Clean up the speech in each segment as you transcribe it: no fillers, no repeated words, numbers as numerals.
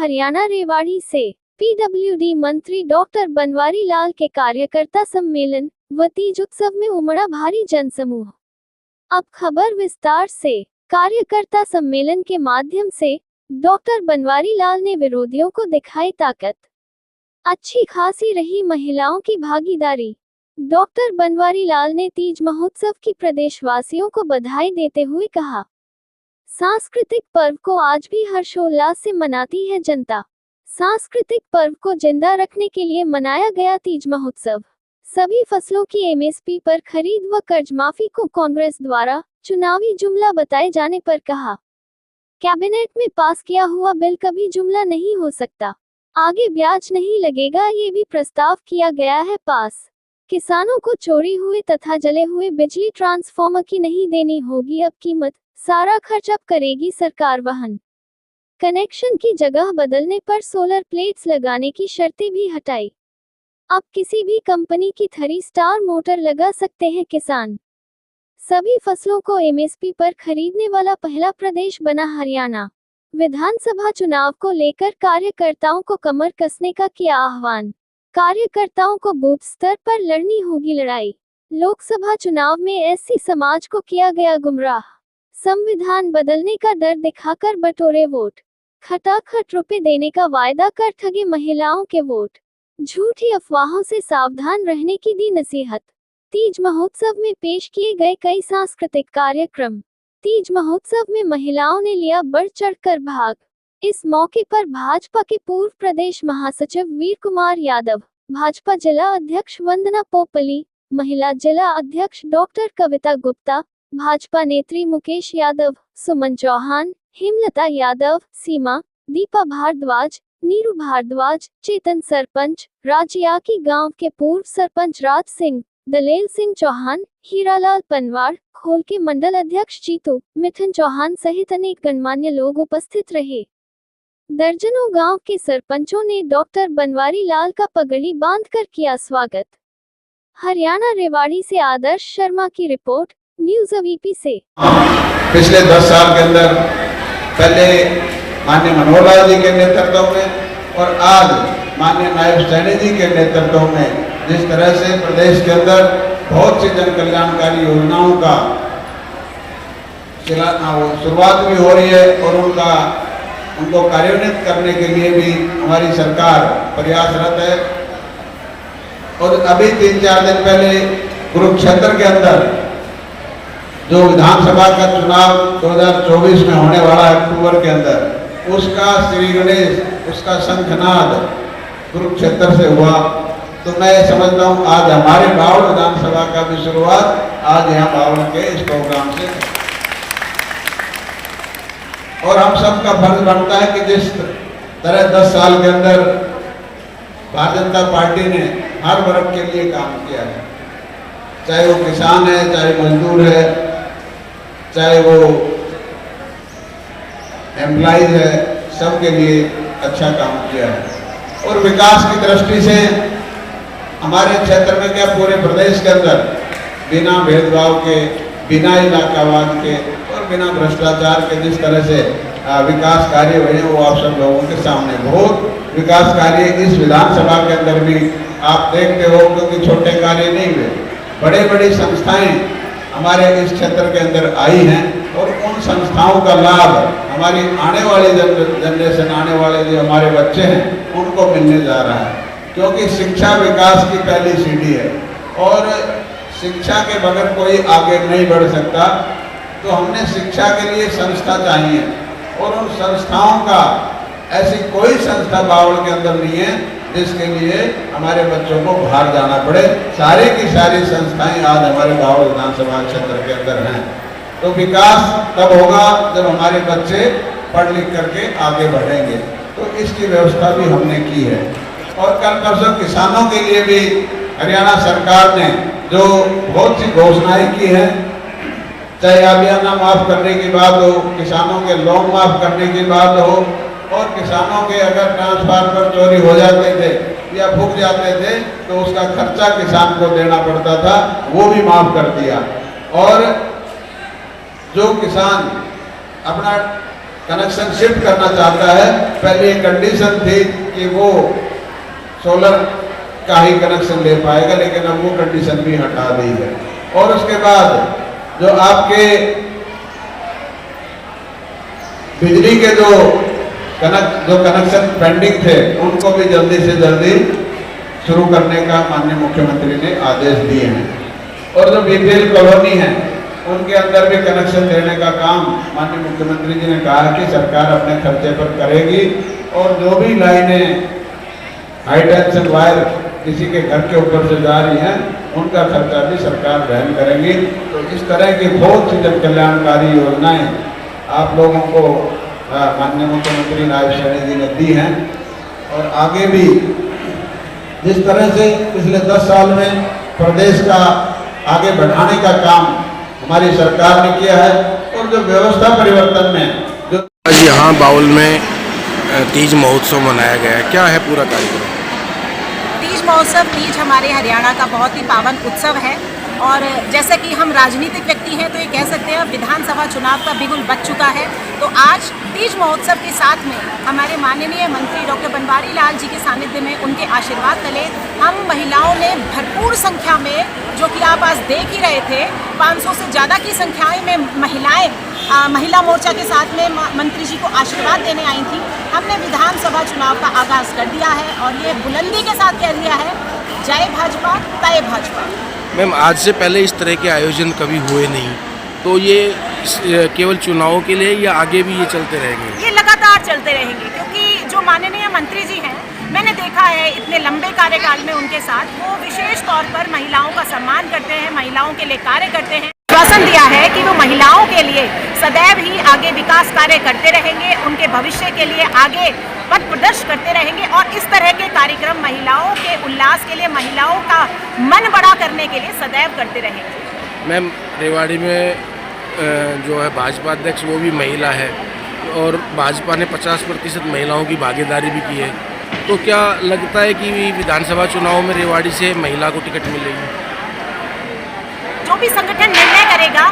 हरियाणा रेवाड़ी से पीडब्ल्यूडी मंत्री डॉक्टर बनवारी लाल के कार्यकर्ता सम्मेलन व तीज उत्सव में उमड़ा भारी जनसमूह। अब खबर विस्तार से। कार्यकर्ता सम्मेलन के माध्यम से डॉक्टर बनवारी लाल ने विरोधियों को दिखाई ताकत। अच्छी खासी रही महिलाओं की भागीदारी। डॉक्टर बनवारी लाल ने तीज महोत्सव की प्रदेशवासियों को बधाई देते हुए कहा, सांस्कृतिक पर्व को आज भी हर्षोल्लास से मनाती है जनता। सांस्कृतिक पर्व को जिंदा रखने के लिए मनाया गया तीज महोत्सव। सभी फसलों की एमएसपी पर खरीद व कर्ज माफी को कांग्रेस द्वारा चुनावी जुमला बताए जाने पर कहा, कैबिनेट में पास किया हुआ बिल कभी जुमला नहीं हो सकता। आगे ब्याज नहीं लगेगा, ये भी प्रस्ताव किया गया है पास। किसानों को चोरी हुए तथा जले हुए बिजली ट्रांसफार्मर की नहीं देनी होगी अब कीमत, सारा खर्च अब करेगी सरकार वहन। कनेक्शन की जगह बदलने पर सोलर प्लेट्स लगाने की शर्तें भी हटाई। अब किसी भी कंपनी की 3 स्टार मोटर लगा सकते हैं किसान। सभी फसलों को एमएसपी पर खरीदने वाला पहला प्रदेश बना हरियाणा। विधानसभा चुनाव को लेकर कार्यकर्ताओं को कमर कसने का किया आह्वान। कार्यकर्ताओं को बूथ स्तर पर लड़नी होगी लड़ाई। लोकसभा चुनाव में एससी समाज को किया गया गुमराह। संविधान बदलने का डर दिखाकर बटोरे वोट। खटाखट रुपए देने का वायदा कर ठगे महिलाओं के वोट। झूठी अफवाहों से सावधान रहने की दी नसीहत। तीज महोत्सव में पेश किए गए कई सांस्कृतिक कार्यक्रम। तीज महोत्सव में महिलाओं ने लिया बढ़ चढ़कर भाग। इस मौके पर भाजपा के पूर्व प्रदेश महासचिव वीर कुमार यादव, भाजपा जिला अध्यक्ष वंदना पोपली, महिला जिला अध्यक्ष डॉक्टर कविता गुप्ता, भाजपा नेत्री मुकेश यादव, सुमन चौहान, हेमलता यादव, सीमा, दीपा भारद्वाज, नीरू भारद्वाज, चेतन सरपंच, राजियाकी गांव के पूर्व सरपंच राज सिंह, दलेल सिंह चौहान, हीरालाल पनवार, खोल के मंडल अध्यक्ष जीतू, मिथुन चौहान सहित अनेक गणमान्य लोग उपस्थित रहे। दर्जनों गांव के सरपंचों ने डॉक्टर बनवारी लाल का पगड़ी बांधकर किया स्वागत। हरियाणा रेवाड़ी से आदर्श शर्मा की रिपोर्ट, न्यूज़ वीपी से। पिछले 10 साल के अंदर पहले माननीय मनोहर लाल जी के नेतृत्व में और आज माननीय नायब सैनी जी के नेतृत्व में जिस तरह से प्रदेश के अंदर बहुत सी जन कल्याणकारी योजनाओं का शुरुआत भी हो रही है और उनको कार्यान्वित करने के लिए भी हमारी सरकार प्रयासरत है। और अभी 3-4 दिन पहले कुरुक्षेत्र के अंदर जो विधानसभा का चुनाव 2024 में होने वाला है अक्टूबर के अंदर, उसका श्री गणेश, उसका शंखनाद कुरुक्षेत्र से हुआ। तो मैं समझता हूँ आज हमारे बावड़ विधानसभा का भी शुरुआत आज यहाँ बावड़ के इस प्रोग्राम से। और हम सबका फर्ज बनता है कि जिस तरह 10 साल के अंदर भारतीय जनता पार्टी ने हर वर्ग के लिए काम किया है, चाहे वो किसान है, चाहे मजदूर है, चाहे वो एम्प्लॉइज है, सबके लिए अच्छा काम किया है। और विकास की दृष्टि से हमारे क्षेत्र में क्या पूरे प्रदेश के अंदर बिना भेदभाव के, बिना इलाकावाद के और बिना भ्रष्टाचार के जिस तरह से विकास कार्य हुए वो आप सब लोगों के सामने बहुत विकास कार्य इस विधानसभा के अंदर भी आप देखते हो, क्योंकि छोटे कार्य नहीं हुए, बड़े बड़ी संस्थाएं हमारे इस क्षेत्र के अंदर आई हैं और उन संस्थाओं का लाभ हमारी आने वाली जनरेशन, आने वाले जो हमारे बच्चे हैं उनको मिलने जा रहा है। क्योंकि शिक्षा विकास की पहली सीढ़ी है और शिक्षा के बगैर कोई आगे नहीं बढ़ सकता। तो हमने शिक्षा के लिए संस्था चाहिए और उन संस्थाओं का ऐसी कोई संस्था बावड़ के अंदर नहीं है जिसके लिए हमारे बच्चों को बाहर जाना पड़े। सारी की सारी संस्थाएं आज हमारे बावड़ विधानसभा क्षेत्र के अंदर हैं। तो विकास तब होगा जब हमारे बच्चे पढ़ लिख करके आगे बढ़ेंगे। तो इसकी व्यवस्था भी हमने की है। और कल परसों किसानों के लिए भी हरियाणा सरकार ने जो बहुत सी घोषणाएं की हैं, चाहे आबियाना माफ करने की बात हो, किसानों के लोन माफ करने की बात हो, और किसानों के अगर ट्रांसफार्मर चोरी हो जाते थे या फूक जाते थे तो उसका खर्चा किसान को देना पड़ता था, वो भी माफ कर दिया। और जो किसान अपना कनेक्शन शिफ्ट करना चाहता है। पहले एक कंडीशन थी कि वो सोलर का ही कनेक्शन ले पाएगा, लेकिन अब वो कंडीशन भी हटा दी है। और उसके बाद जो आपके बिजली के जो कनेक्शन पेंडिंग थे उनको भी जल्दी से जल्दी शुरू करने का माननीय मुख्यमंत्री ने आदेश दिए हैं। और जो बीपीएल कॉलोनी है उनके अंदर भी कनेक्शन देने का काम माननीय मुख्यमंत्री जी ने कहा कि सरकार अपने खर्चे पर करेगी। और जो भी लाइनें हाई टेंशन वायर किसी के घर के ऊपर से जा रही हैं उनका खर्चा भी सरकार वहन करेगी। तो इस तरह की बहुत सी जन कल्याणकारी योजनाएं आप लोगों को माननीय मुख्यमंत्री नायब सैनी जी ने दी हैं। और आगे भी जिस तरह से पिछले 10 साल में प्रदेश का आगे बढ़ाने का काम हमारी सरकार ने किया है, और जो व्यवस्था परिवर्तन में जो आज यहाँ बाउल में तीज महोत्सव मनाया गया है, क्या है पूरा कार्यक्रम? तीज महोत्सव, तीज हमारे हरियाणा का बहुत ही पावन उत्सव है। और जैसे कि हम राजनीतिक व्यक्ति हैं तो ये कह सकते हैं विधानसभा चुनाव का बिगुल बज चुका है। तो आज तीज महोत्सव के साथ में हमारे माननीय मंत्री डॉक्टर बनवारी लाल जी के सानिध्य में उनके आशीर्वाद तले हम महिलाओं ने भरपूर संख्या में, जो कि आप आज देख ही रहे थे, 500 से ज़्यादा की संख्याएं में महिलाएं महिला मोर्चा के साथ में मंत्री जी को आशीर्वाद देने आई थी। हमने विधानसभा चुनाव का आगाज़ कर दिया है और ये बुलंदी के साथ कह दिया है, जय भाजपा तय भाजपा। मैम, आज से पहले इस तरह के आयोजन कभी हुए नहीं, तो ये केवल चुनावों के लिए या आगे भी ये चलते रहेंगे? ये लगातार चलते रहेंगे, क्योंकि जो माननीय मंत्री जी हैं, मैंने देखा है इतने लंबे कार्यकाल में उनके साथ वो विशेष तौर पर महिलाओं का सम्मान करते हैं, महिलाओं के लिए कार्य करते हैं। आश्वासन दिया है कि वो महिलाओं के लिए सदैव ही आगे विकास कार्य करते रहेंगे, उनके भविष्य के लिए आगे पथ प्रदर्शन करते रहेंगे और इस तरह के कार्यक्रम महिलाओं के उल्लास के लिए, महिलाओं का मन बड़ा करने के लिए सदैव करते रहेंगे। मैम, रेवाड़ी में जो है भाजपा अध्यक्ष वो भी महिला है और भाजपा ने 50% महिलाओं की भागीदारी भी की है, तो क्या लगता है कि विधानसभा चुनाव में रेवाड़ी से महिला को टिकट मिलेगी? जो भी संगठन निर्णय करेगा,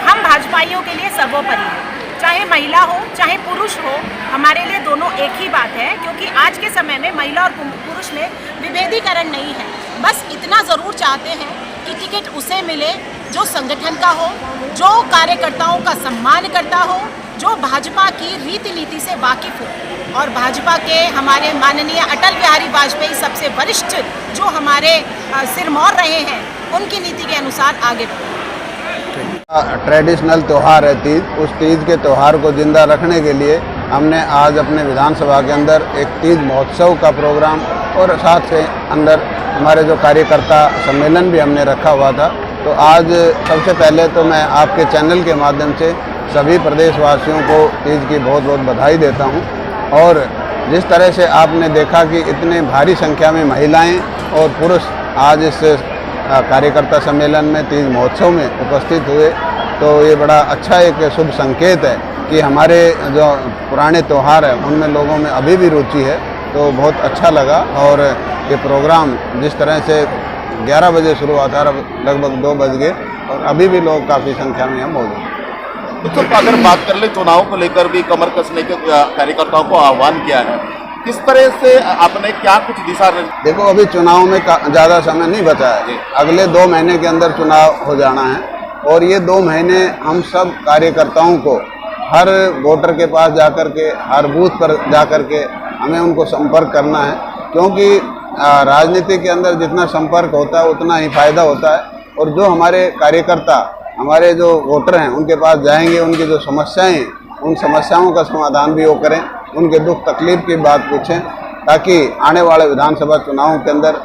हम भाजपाइयों के लिए सर्वोपरि है। चाहे महिला हो चाहे पुरुष हो, हमारे लिए दोनों एक ही बात है, क्योंकि आज के समय में महिला और पुरुष में विभेदीकरण नहीं है। बस इतना ज़रूर चाहते हैं कि टिकट उसे मिले जो संगठन का हो, जो कार्यकर्ताओं का सम्मान करता हो, जो भाजपा की रीति नीति से वाकिफ हो। और भाजपा के हमारे माननीय अटल बिहारी वाजपेयी सबसे वरिष्ठ जो हमारे सिरमौर रहे हैं, उनकी नीति के अनुसार आगे बढ़े। ट्रेडिशनल त्यौहार है तीज, उस तीज के त्यौहार को जिंदा रखने के लिए हमने आज अपने विधानसभा के अंदर एक तीज महोत्सव का प्रोग्राम और साथ के अंदर हमारे जो कार्यकर्ता सम्मेलन भी हमने रखा हुआ था। तो आज सबसे पहले तो मैं आपके चैनल के माध्यम से सभी प्रदेशवासियों को तीज की बहुत बहुत बधाई देता हूं। और जिस तरह से आपने देखा कि इतने भारी संख्या में महिलाएं और पुरुष आज इस कार्यकर्ता सम्मेलन में तीज महोत्सव में उपस्थित हुए, तो ये बड़ा अच्छा एक शुभ संकेत है कि हमारे जो पुराने त्यौहार हैं उनमें लोगों में अभी भी रुचि है। तो बहुत अच्छा लगा। और ये प्रोग्राम जिस तरह से 11 बजे शुरू हुआ था, लगभग 2 बज गए और अभी भी लोग काफ़ी संख्या में यहाँ मौजूद हैं। तो अगर बात कर ले चुनाव को लेकर भी कमर कसने के कार्यकर्ताओं को आह्वान किया है, किस तरह से आपने क्या कुछ दिशा? देखो, अभी चुनाव में ज़्यादा समय नहीं बचा है, अगले 2 महीने के अंदर चुनाव हो जाना है और ये 2 महीने हम सब कार्यकर्ताओं को हर वोटर के पास जाकर के, हर बूथ पर जाकर के हमें उनको संपर्क करना है, क्योंकि राजनीति के अंदर जितना संपर्क होता है उतना ही फायदा होता है। और जो हमारे कार्यकर्ता, हमारे जो वोटर हैं, उनके पास जाएंगे, उनकी जो समस्याएं हैं उन समस्याओं का समाधान भी वो करें, उनके दुख तकलीफ की बात पूछें, ताकि आने वाले विधानसभा चुनाव के अंदर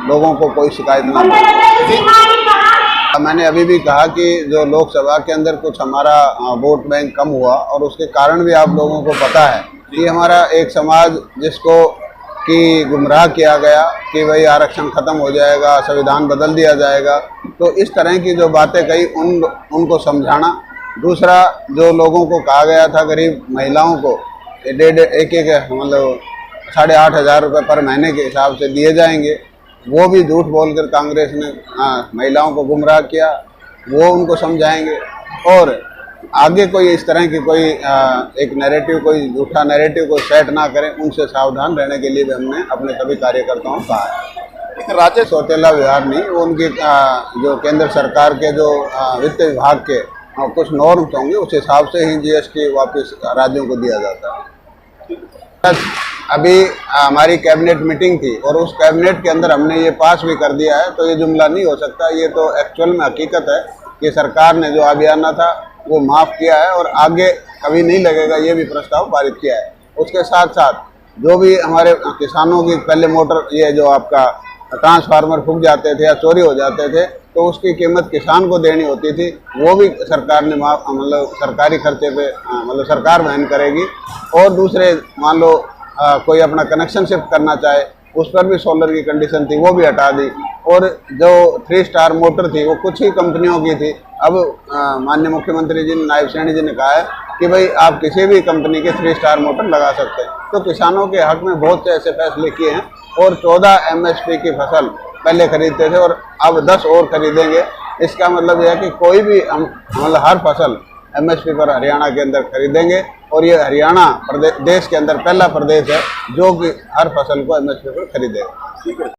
लोगों को कोई शिकायत ना हो। मैंने अभी भी कहा कि जो लोकसभा के अंदर कुछ हमारा वोट बैंक कम हुआ और उसके कारण भी आप लोगों को पता है कि हमारा एक समाज जिसको कि गुमराह किया गया कि भाई आरक्षण खत्म हो जाएगा, संविधान बदल दिया जाएगा, तो इस तरह की जो बातें कही उनको समझाना। दूसरा, जो लोगों को कहा गया था गरीब महिलाओं को एक मतलब 8,500 रुपये पर महीने के हिसाब से दिए जाएंगे, वो भी झूठ बोलकर कांग्रेस ने महिलाओं को गुमराह किया, वो उनको समझाएंगे। और आगे कोई इस तरह की कोई एक नैरेटिव, कोई झूठा नैरेटिव को सेट ना करें, उनसे सावधान रहने के लिए भी हमने अपने सभी कार्यकर्ताओं को कहा है। लेकिन राज्य सौतेला व्यवहार नहीं, वो उनकी जो केंद्र सरकार के जो वित्त विभाग के कुछ नॉर्म्स होंगे, उस हिसाब से ही जीएसटी वापस राज्यों को दिया जाता है। अभी हमारी कैबिनेट मीटिंग थी और उस कैबिनेट के अंदर हमने ये पास भी कर दिया है, तो ये जुमला नहीं हो सकता, ये तो एक्चुअल में हकीकत है कि सरकार ने जो अभियाना था वो माफ़ किया है और आगे कभी नहीं लगेगा, ये भी प्रस्ताव पारित किया है। उसके साथ साथ जो भी हमारे किसानों की पहले मोटर, ये जो आपका ट्रांसफार्मर फूक जाते थे या चोरी हो जाते थे, तो उसकी कीमत किसान को देनी होती थी, वो भी सरकार ने मतलब सरकारी खर्चे पे मतलब सरकार वहन करेगी। और दूसरे मान लो कोई अपना कनेक्शन शिफ्ट करना चाहे, उस पर भी सोलर की कंडीशन थी, वो भी हटा दी। और जो 3 स्टार मोटर थी वो कुछ ही कंपनियों की थी। अब माननीय मुख्यमंत्री जी ने, नायब सैनी जी ने कहा है कि भाई आप किसी भी कंपनी के 3 स्टार मोटर लगा सकते हैं। तो किसानों के हक में बहुत से ऐसे फैसले किए हैं और 14 MSP की फसल पहले खरीदते थे और अब 10 और खरीदेंगे। इसका मतलब यह है कि कोई भी हम मतलब हर फसल MSP पर हरियाणा के अंदर खरीदेंगे और ये हरियाणा देश के अंदर पहला प्रदेश है जो कि हर फसल को MSP पर खरीदेगा। ठीक है।